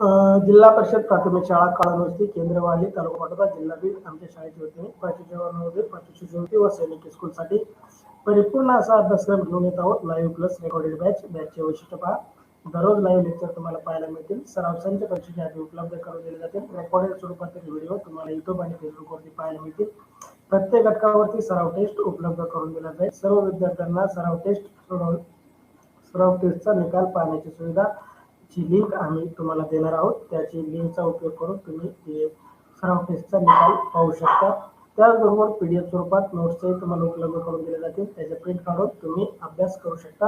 जिल्हा परिषद प्राथमिक शाळा कळमनुरी केंद्रवाली तालुका पाटोदा जिल्हा बीड आमच्या शाळेच्या वतीने प्राची जवाहर प्राची शिष्यवृत्ती व सैनिक स्कूलसाठी परिपूर्ण असा अभ्यासक्रम घेऊन येत आहोत. लाईव्ह प्लस रेकॉर्डेड बॅचचे वैशिष्ट्य पहा. दररोज लाईव्ह लेक्चर तुम्हाला पाहायला मिळतील. सराव संच परीक्षेच्या आधी उपलब्ध करून दिले जातील. रेकॉर्डेड स्वरूपातील व्हिडिओ तुम्हाला युट्यूब आणि फेसबुकवरती पाहायला मिळतील. प्रत्येक घटकावरती सराव टेस्ट उपलब्ध करून दिला जाईल. सर्व विद्यार्थ्यांना सराव टेस्टचा निकाल पाहण्याची सुविधा ची लिंक आम्ही तुम्हाला देणार आहोत. त्याची लिंकचा उपयोग करून तुम्ही सराव टेस्टचा निकाल पाहू शकता. त्याचबरोबर PDF स्वरूपात नोट्सही तुम्हाला उपलब्ध करून दिले जातील. त्याचे प्रिंट काढून तुम्ही अभ्यास करू शकता.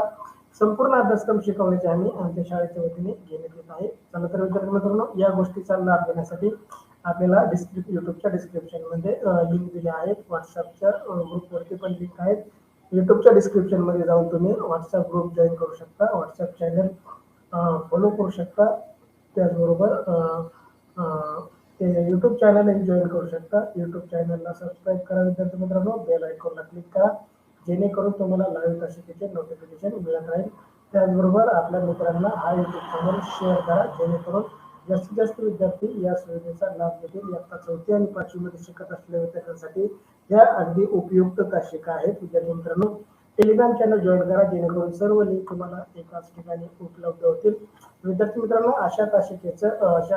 संपूर्ण अभ्यासक्रम शिकवण्याचे आम्ही आमच्या शाळेच्या वतीने घेण्यात येत आहे. चला तर विद्यार्थी मित्रांनो, या गोष्टीचा लाभ घेण्यासाठी आपल्याला युट्यूबच्या डिस्क्रिप्शनमध्ये लिंक दिले आहेत. व्हॉट्सअपच्या ग्रुपवरती पण लिंक आहेत. युट्यूबच्या डिस्क्रिप्शनमध्ये जाऊन तुम्ही व्हॉट्सअप ग्रुप जॉईन करू शकता. व्हॉट्सअप चॅनल फॉलो करू शकता. त्याचबरोबर ते यूट्यूब चॅनलही जॉईन करू शकता. यूट्यूब चॅनलला सबस्क्राईब करा विद्यार्थी मित्रांनो. बेल आयकॉनला क्लिक करा जेणेकरून तुम्हाला लाईव्ह तासिकेचे नोटिफिकेशन मिळत राहील. त्याचबरोबर आपल्या मित्रांना हा यूट्यूब चॅनल शेअर करा जेणेकरून जास्तीत जास्त विद्यार्थी या सुविधेचा लाभ घेतील. इयत्ता 4थी आणि 5वी मध्ये शिकत असलेल्या विद्यार्थ्यांसाठी या अगदी उपयुक्त तासिका आहेत. विद्यार्थी मित्रांनो, टेलिग्राम चॅनल जॉईन करा जेणेकरून सर्व लिंक तुम्हाला एकाच ठिकाणी उपलब्ध होतील. विद्यार्थी मित्रांनो, अशा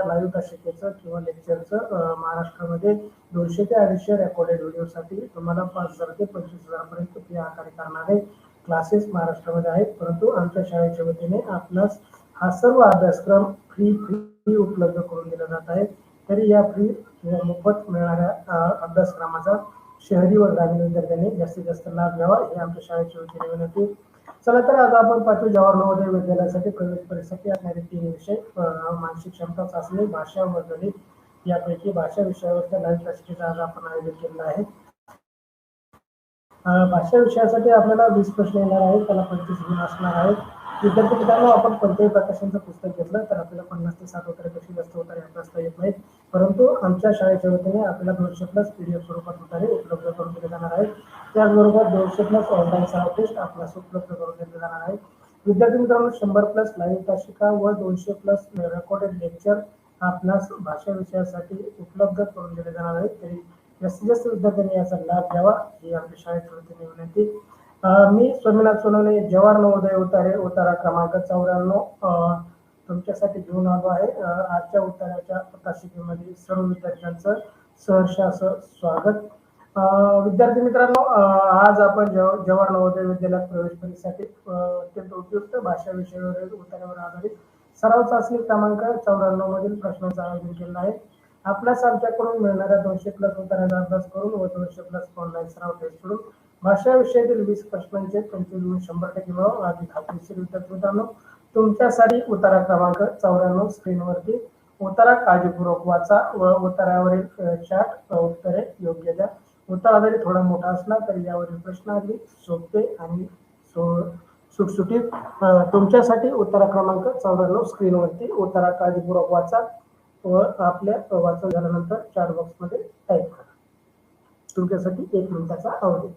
लाईव्ह तासिकेचं किंवा लेक्चरचं महाराष्ट्रामध्ये 200 ते 250 रेकॉर्डेड व्हिडिओसाठी तुम्हाला 5,000 ते 25,000 पर्यंत फी आकारणी करणारे क्लासेस महाराष्ट्रामध्ये आहेत. परंतु आमच्या शाळेच्या वतीने आपणास हा सर्व अभ्यासक्रम फ्री उपलब्ध करून दिला जात आहे. तरी या फ्री किंवा मोफत मिळणाऱ्या अभ्यासक्रमाचा शहरी व ग्रामीण विद्यार्थ्यांनी जास्तीत जास्त लाभ घ्यावा हे आमच्या शाळेच्या वतीने विनंती. चला तर आज आपण पाहतो जवाहर नवोदय विद्यालयासाठी प्रवेश परीक्षेसाठी असणारे 3 विषय मानसिक क्षमता चाचणी, भाषा व गणित. यापैकी भाषा विषयावरच्या लाईव्ह तासिकेचा आज आपण आयोजन केलेला आहे. भाषा विषयासाठी आपल्याला 20 प्रश्न येणार आहेत. त्याला 25 गुण असणार आहेत. विद्यार्थी मित्रांनो, आपण कोणत्याही प्रकाशनचं पुस्तक घेतलं तर आपल्याला 50 ते 60 उत्तरापेक्षा जास्त उत्तरे अभ्यासता येत नाहीत. परंतु आमच्या शाळेच्या वतीने आपल्याला 200+ PDF स्वरूपात उत्तरे उपलब्ध करून दिले जाणार आहेत. त्याचबरोबर 200+ ऑनलाईन सराव टेस्ट आपल्याला उपलब्ध करून दिले जाणार आहेत. विद्यार्थी मित्रांनो, 100+ लाईव्ह तासिका व 200+ रेकॉर्डेड लेक्चर आपल्यास भाषा विषयासाठी उपलब्ध करून दिले जाणार आहेत. तरी जास्तीत जास्त विद्यार्थ्यांनी याचा लाभ घ्यावा ही आमच्या शाळेच्या वतीने विनंती. मी स्वामीनाथ सोनवणे, जवाहर नवोदय उतारा क्रमांक 94 तुमच्यासाठी घेऊन आलो आहे. आजच्या उताराच्या तासिकेमध्ये सर्व विद्यार्थ्यांचं सहर्ष असं स्वागत. विद्यार्थी मित्रांनो, आज आपण जवाहर नवोदय विद्यालयात प्रवेश परीक्षेसाठी अत्यंत उपयुक्त भाषा विषयावरील उतार्यावर आधारित सराव चाचणी क्रमांक 94 मधील प्रश्नांचं आयोजन केलं आहे. आपल्यास आमच्याकडून मिळणाऱ्या 200+ उत्तरांचा अभ्यास करून व 200+ ऑनलाईन सराव टेस्ट करून भाषा विषयातील 20 प्रश्नांचे 25 गुण 100% मिळवा आधी खात्रीशीर. विद्यार्थी मित्रांनो, तुमच्यासाठी उतारा क्रमांक 94 स्क्रीनवरती उतारा काळजीपूर्वक वाचा व उतारावरील चार्ट उत्तरे योग्य द्या. उत्तरा जरी थोडा मोठा असला तरी यावरील प्रश्न अगदी सोपे आणि सुटसुटीत. तुमच्यासाठी उत्तरा क्रमांक 94 स्क्रीनवरती उतारा काळजीपूर्वक वाचा व आपल्या वाचन झाल्यानंतर चॅट बॉक्समध्ये टाईप करा. तुमच्यासाठी 1 मिनिटाचा अवधी.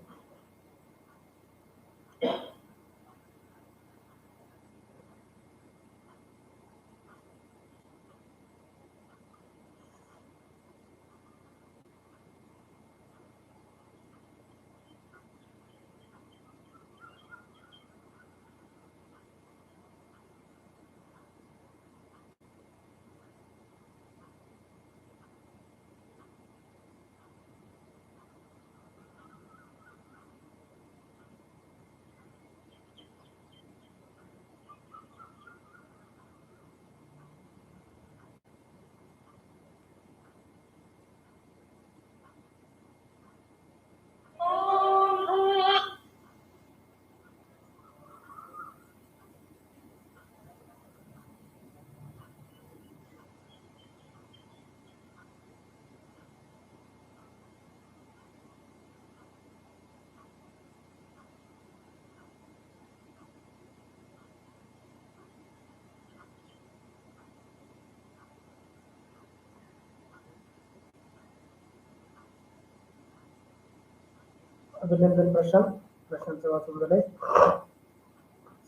अभिनंदन प्रशांतचं वाचून झालंय.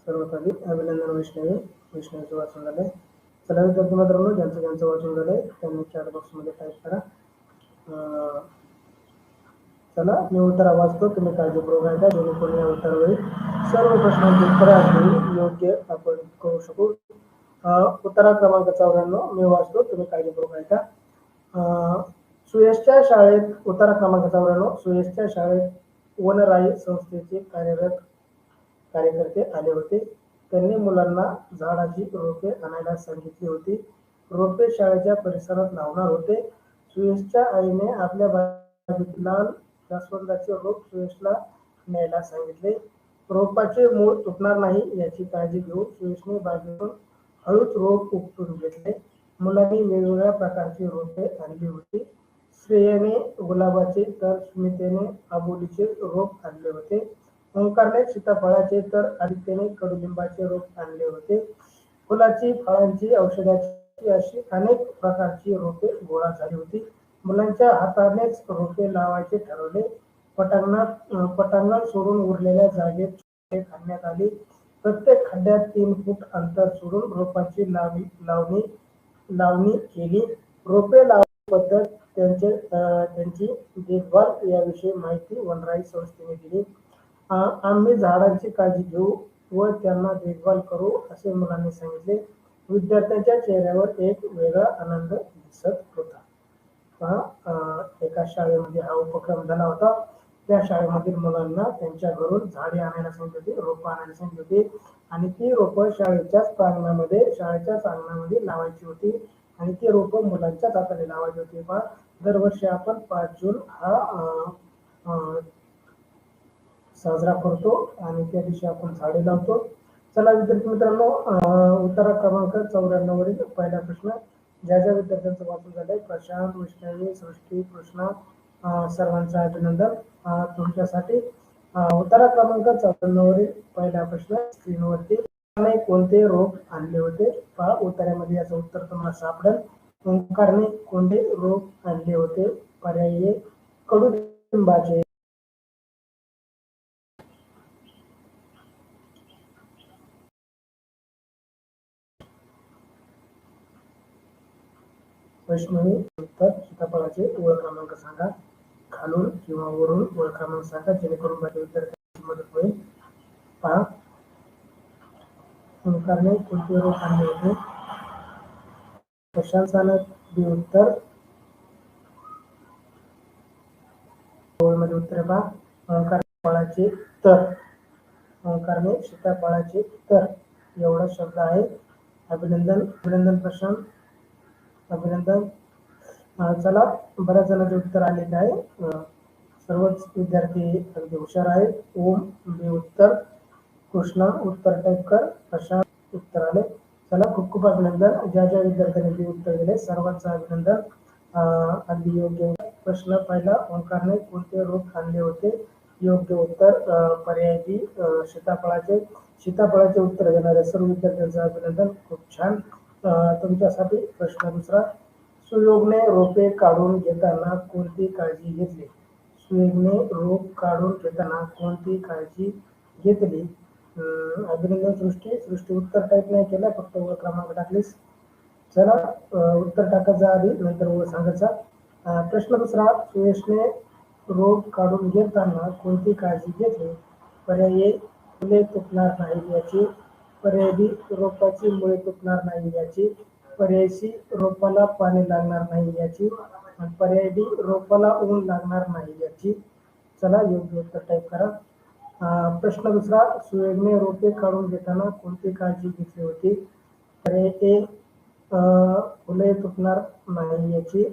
सर्वात आधी अभिनंदन वैष्णवीचं वाचून झालंय. चला विद्यार्थी मित्रांनो, ज्यांचं वाचन झालंय त्यांनी चॅट बॉक्समध्ये टाईप करा. चला मी उत्तर वाचतो, तुम्ही काळजीपूर्वक ऐका जेणेकरून या उत्तरावरील सर्व प्रश्नांची उत्तरे आपली योग्य आपण करू शकू. उत्तरा क्रमांक 94 मी वाचतो, तुम्ही काळजीपूर्वक ऐका. सुयशच्या शाळेत उत्तरा क्रमांक 94 सुयशच्या शाळेत वनराई संस्थेचे कार्यकर्ते आले होते. त्यांनी मुलांना झाडाची रोपे आणायला सांगितली होती. रोपे शाळेच्या परिसरात लावणार होते. सुयशच्या आईने आपल्या बागेत लाल जास्वंदाचे रोप सुयशला न्यायला सांगितले. रोपाचे मूळ तुटणार नाही याची काळजी घेऊन सुयशने बागेतून हळूच रोप उपटून घेतले. मुलांनी वेगवेगळ्या प्रकारची रोपे आणली होती. श्रेयने गुलाबाचे तर स्मितेने अबोलीचे रोप आणले होते. ओंकारने सीताफळाचे तर आदित्यने कडुलिंबाचे रोप आणले होते. फुलाची, फळांची, औषधाची अशी अनेक प्रकारची रोपे गोळा झाली होती. मुलांच्या हातानेच रोपे लावायचे ठरवले. पटांगण सोडून उरलेल्या जागेत खणण्यात आली. प्रत्येक खड्ड्यात 3 फूट अंतर सोडून रोपांची लावणी केली. रोपे लावण्याची पद्धत, त्यांची देखभाल याविषयी माहिती वनराई संस्थेने दिली. आम्ही झाडांची काळजी घेऊ व त्यांना देखभाल करू असे मुलांनी सांगितले. विद्यार्थ्यांच्या चेहऱ्यावर एक वेगळा आनंद दिसत होता. एका शाळेमध्ये हा उपक्रम झाला होता. त्या शाळेमधील मुलांना त्यांच्या घरून झाडे आणायला सांगितली होती, रोपं आणायला सांगितली होती आणि ती रोपं शाळेच्याच अंगणामध्ये लावायची होती आणि ती रोपं मुलांच्याच हाताने लावायची होती. दरवर्षी आपण 5 जून हा साजरा करतो आणि त्या दिवशी आपण झाडे लावतो. चला विद्यार्थी मित्रांनो, उत्तर क्रमांक 94 वरील पहिला प्रश्न ज्या विद्यार्थ्यांचं वाचन झालंय, प्रशांत, वैष्णवी, सृष्टी, कृष्णा, सर्वांचं अभिनंदन तुमच्यासाठी. उत्तर क्रमांक 94 वरील पहिला प्रश्न स्क्रीनवरती कोणते रोप आणले होते पहा. उत्तरामध्ये याचं उत्तर तुम्हाला सापडेल. ओंकारने कोणते रोप आणले होते? पर्याय कडुलिंबाचे. वैष्णवी उत्तर सीताफळाचे ओळ क्रमांक सांगा. खालून किंवा वरून ओळ क्रमांक सांगा जेणेकरून माझ्या विद्यार्थ्यांची मदत होईल. पहा, ओंकारने कोणते रोप आणले होते? प्रशांत बी उत्तर. मध्ये उत्तर पहा. ओंकार फळाचे तर, ओंकारने सीताफळाचे तर एवढा शब्द आहे. अभिनंदन प्रशांत, अभिनंदन. चला, बऱ्याच जणांचे उत्तर आलेले आहे. सर्वच विद्यार्थी अगदी हुशार आहेत. ओम बी उत्तर, कृष्णा उत्तर टाईप कर, प्रशांत उत्तर आले. चला, खूप खूप अभिनंदन. ज्या विद्यार्थ्यांनी बी उत्तर दिले सर्वांचं अभिनंदन. अगदी योग्य प्रश्न पहिला, ओंकारने कोणते रोप आणले होते? योग्य उत्तर पर्याय बी सीताफळाचे उत्तर देणाऱ्या सर्व विद्यार्थ्यांचं अभिनंदन. खूप छान. तुमच्यासाठी प्रश्न दुसरा, सुयोगने रोपे काढून घेताना कोणती काळजी घेतली? सुयोगने रोप काढून घेताना कोणती काळजी घेतली? अभिनंदन सृष्टी उत्तर टाईप नाही केलं, फक्त ओळ क्रमांक टाकलीस. चला, उत्तर टाकायचं आधी नंतर ओळ सांगायचा. प्रश्न दुसरा, सुयशने रोप काढून घेताना कोणती काळजी घेतली? पर्याय फुले तुटणार नाही याची, पर्याय बी रोपाची मुळे तुटणार नाही याची, पर्याय सी रोपाला पाणी लागणार नाही याची, पर्याय डी रोपाला ऊन लागणार नाही याची. चला, योग्य उत्तर टाईप करा. प्रश्न दुसरा, सुयोगने रोपे काढून घेताना कोणती काळजी घेतली होती? पर्याय ए फुले तुटणार नाही याची,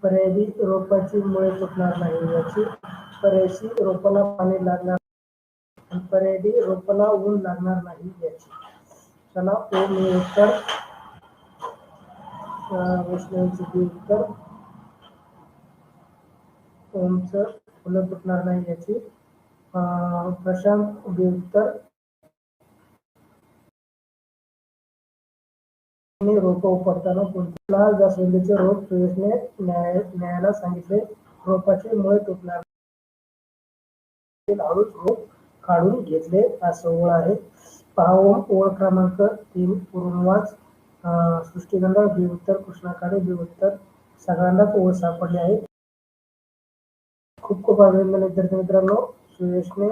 पर्याय बी रोपाची मुळे तुटणार नाही याची, पर्याय सी रोपाला पाणी लागणार, पर्याय डी रोपाला ऊन लागणार नाही याची. चला, ओम हे उत्तर, वैष्णवीचे बी उत्तर, ओमचं फुलं तुटणार नाही याची, प्रशांत बी उत्तर, रोप उपटताना कोणत्या जास्वंदीचे रोप सुयशने न्यायला सांगितले? रोपाची मुळे तुटणार हळूच रोप काढून घेतले असं ओळ आहे. पहा, ओळ क्रमांक 3 पूर्ण वाच. सृष्टीगंधा बी उत्तर, कृष्णाकाळे बी उत्तर. सगळ्यांनाच ओळ सापडली आहे. खूप खूप अभिनंदन विद्यार्थी मित्रांनो. सुयशने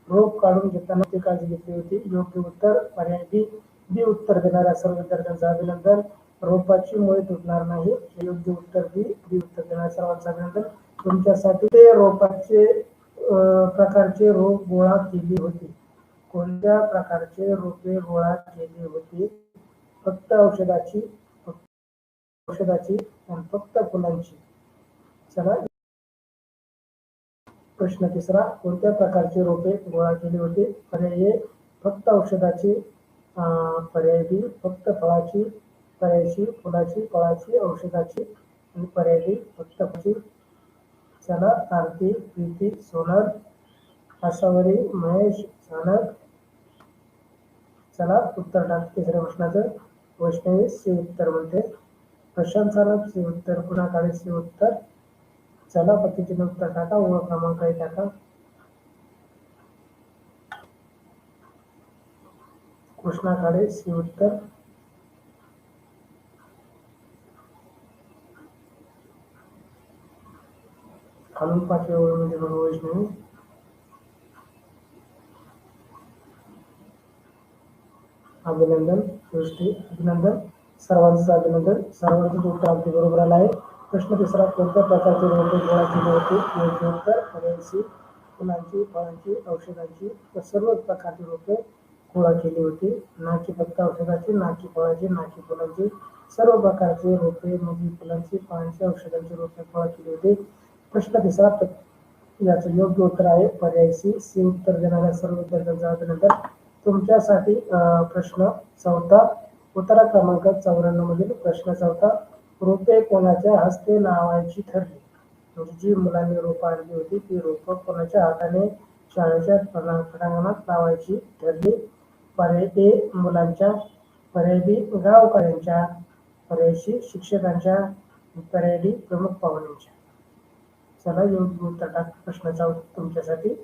रोप काढून घेताना ती काळजी घेतली होती. योग्य उत्तर पर्याय बी. बी उत्तर देणाऱ्या सर्व विद्यार्थ्यांचं अभिनंदन. रोपाची मुळे तुटणार नाही हे योग्य उत्तर बी. बी उत्तर देणाऱ्या सर्वांचं अभिनंदन. तुमच्यासाठी ते रोपाचे प्रकारचे रोप गोळा केली होती. कोणत्या प्रकारचे रोपे गोळा केली होती? फक्त औषधाची आणि फक्त फुलांची. चला प्रश्न तिसरा. कोणत्या प्रकारचे रोपे गोळा केली होती? पर्याय ए फक्त औषधाची, पर्याय बी फक्त फळाची, पर्याय सी फुलाची, फळाची, औषधाची आणि पर्याय डी फक्त फळाची. चला आरती, प्रीती, सोनल, आसावरी, महेश, चाणक. चला उत्तर टाक तिसऱ्या प्रश्नाचं. वैष्णवी सी उत्तर म्हणते. प्रशांत सारंग सी उत्तर, पुन्हा काळे सी उत्तर. चला पद्धतीने उत्तर टाका. ओळ क्रमांक टाका. कृष्णा काळे सी उत्तर. खालून पाचव्या ओळीमध्ये बघा वैष्णवी. अभिनंदन. सृष्टी अभिनंदन. सर्वांचं अभिनंदन. सर्वांचं उत्तर अगदी बरोबर आलं आहे. प्रश्न तिसरा. कोणत्या प्रकारचे रोपे गोळा केली होती? योग्य उत्तर पर्याय सी फुलांची, फळांची, औषधांची व सर्व प्रकारची रोपे गोळा केली होती. ना की फक्त औषधाची, ना की फळाची, ना की फुलांची. सर्व प्रकारचे रोपे म्हणजे फुलांची, फळांची, औषधांची रोपे गोळा केली होती. प्रश्न तिसरा. याचं योग्य उत्तर आहे पर्याय सी. सी उत्तर देणाऱ्या सर्व विद्यार्थ्यांचं अभिनंदन. तुमच्यासाठी प्रश्न चौथा. उत्तरा क्रमांक 94 मधील प्रश्न चौथा. रोपे कोणाच्या हस्ते लावायची ठरली? म्हणजे जी मुलांनी रोपं आणली होती ती रोपं कोणाच्या हाताने शाळेच्या पटांगणात लावायची ठरली? पर्याय ए मुलांच्या, पर्याय बी गावकऱ्यांच्या, पर्याय सी शिक्षकांच्या, पर्याय डी प्रमुख पाहुण्यांच्या. चला योग्य उत्तर टाक प्रश्नाचा तुमच्यासाठी.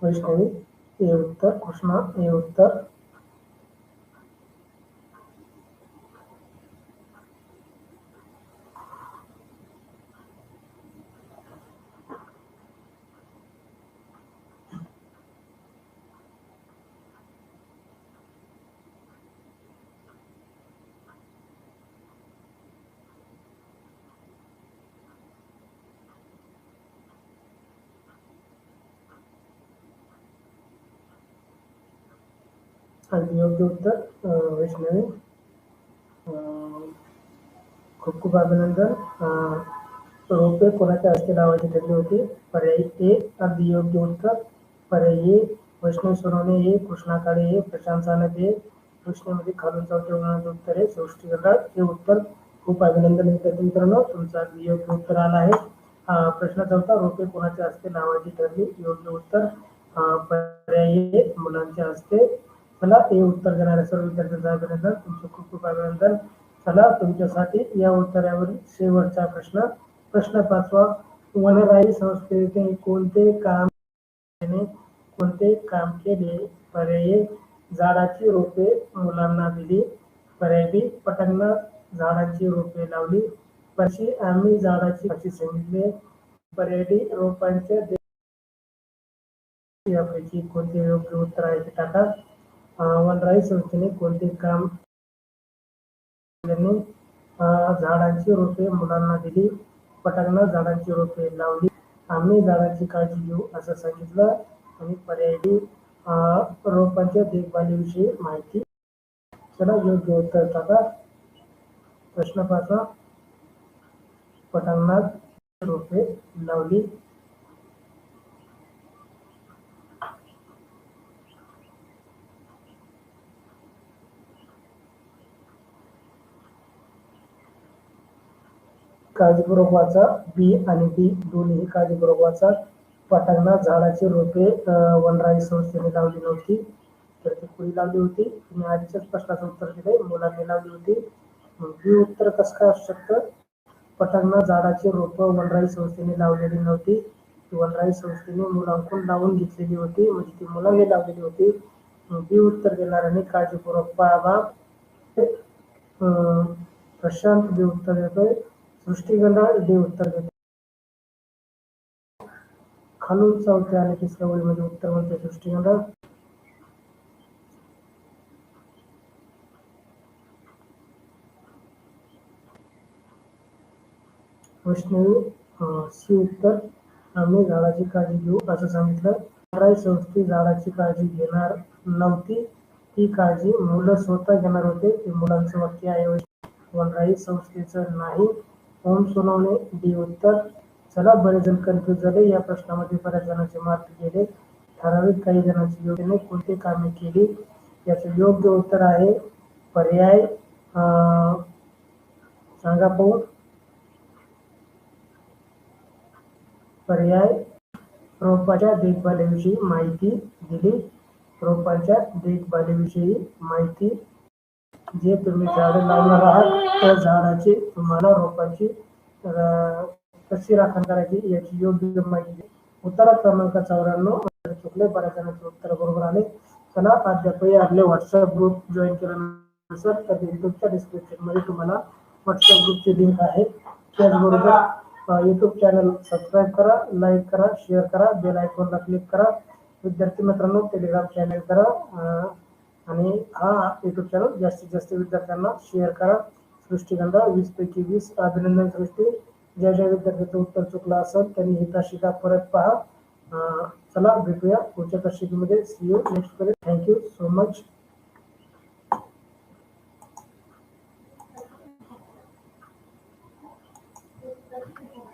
वैष्णवी ए उत्तर, कृष्णा ए उत्तर. आणि योग्य उत्तर वैष्णवी. खूप खूप अभिनंदन. रोपे कोणाच्या हस्ते लावायची ठरली होती? पर्याय ए अगदी योग्य उत्तर. पर्याय ए वैष्णवी सोनवणे ए, कृष्णा काळे ए, प्रशांत सानप ए. प्रश्नामध्ये खालून चौथ्या उत्तर आहे सृष्टी गंधाळ हे उत्तर. खूप अभिनंदन विद्यार्थी मित्रांनो. तुमचं अगदी योग्य उत्तर आलं आहे. प्रश्न चौथा. रोपे कोणाच्या हस्ते लावायची ठरली? योग्य उत्तर पर्याय ए मुलांच्या हस्ते. चला हे उत्तर देणाऱ्या सर्व विद्यार्थ्यांचं अभिनंदन. तुमचं खूप खूप अभिनंदन. चला तुमच्यासाठी या उत्तरावरील शेवटचा प्रश्न. प्रश्न पाचवा. वनराई संस्थेने कोणते काम केले? पर्याय झाडाची रोपे मुलांना दिली, पर्याय बी पटांगणात झाडांची रोपे लावली, पर्याय आम्ही झाडाची माहिती सांगितले, पर्याय डी रोपांच्या यापैकी कोणते योग्य उत्तर आहे ते टाका. वनराई संस्थेने कोणते काम केल्याने? झाडांची रोपे मुलांना दिली, पटांगणात झाडांची रोपे लावली, आम्ही झाडांची काळजी घेऊ असं सांगितलं आणि पर्याय डी रोपांच्या देखभालीविषयी माहिती. चला योग्य उत्तर टाका. प्रश्न पाचवा. पटांगणात रोपे लावली. काळजीपूर्वक वाचा. बी आणि डी दोन्ही काळजीपूर्वक वाचा. पटांगणात झाडाची रोपे वनराई संस्थेने लावली नव्हती, तर ती कुणी लावली होती? तुम्ही आधीच्याच प्रश्नाचं उत्तर दिलंय, मुलांनी लावली होती. बी उत्तर कसं काय असू शकतं? पटांगणात झाडाची रोपं वनराई संस्थेने लावलेली नव्हती, ती वनराई संस्थेने मुलांकडून लावून घेतलेली होती, म्हणजे ती मुलांनी लावलेली होती. बी उत्तर देणाऱ्यांनी काळजीपूर्वक पाहावा. प्रशांत बी उत्तर देतोय, सृष्टीगंधा डी उत्तर देतोय. खालून चौथ्या आणि तिसऱ्या ओळीमध्ये उत्तर म्हणते सृष्टीगंधा. वैष्णवी सी उत्तर, आम्ही झाडाची काळजी घेऊ असं सांगितलं. वनराई संस्थे झाडाची काळजी घेणार नव्हती, ती काळजी मुलं स्वतः घेणार होते. ते मुलांचं वाक्य आहे वनराई संस्थेचं नाही. ओम सोनवणे डी उत्तर. चला, बरेच जण कन्फ्युज झाले. या प्रश्नामध्ये बऱ्याच जणांचे मार्क गेले, ठराविक काही जणांची योग्य कोणती कामे केली. याचं योग्य उत्तर आहे पर्याय सांगा पाहू. पर्याय रोपाच्या देखभालीविषयी माहिती दिली. रोपांच्या देखभालीविषयी माहिती, जे तुम्ही झाडं लावणार आहात त्या झाडाची तुम्हाला रोपांची कशी राखण करायची याची योग्य माहिती. उत्तर क्रमांक 94 चुकले, बऱ्याच जणांचे उत्तर बरोबर आले. चला, अद्यापही आपले व्हॉट्सअप ग्रुप जॉईन केल्यानंतर तर युट्यूबच्या डिस्क्रिप्शन मध्ये तुम्हाला व्हॉट्सअप ग्रुपची लिंक आहे. त्याचबरोबर युट्यूब चॅनल सबस्क्राईब करा, लाईक करा, शेअर करा, बेल आयकॉनला क्लिक करा. विद्यार्थी मित्रांनो, टेलिग्राम चॅनल करा आणि हा युट्यूब चॅनल जास्तीत जास्त विद्यार्थ्यांना शेअर करा. सृष्टीगंधा 20 पैकी 20 अभिनंदन सृष्टी. ज्या ज्या विद्यार्थ्यांचं उत्तर चुकलं असेल त्यांनी ही तासिका परत पहा. चला, भेटूया पुढच्या तासिकेमध्ये. See you next. Thank you so much.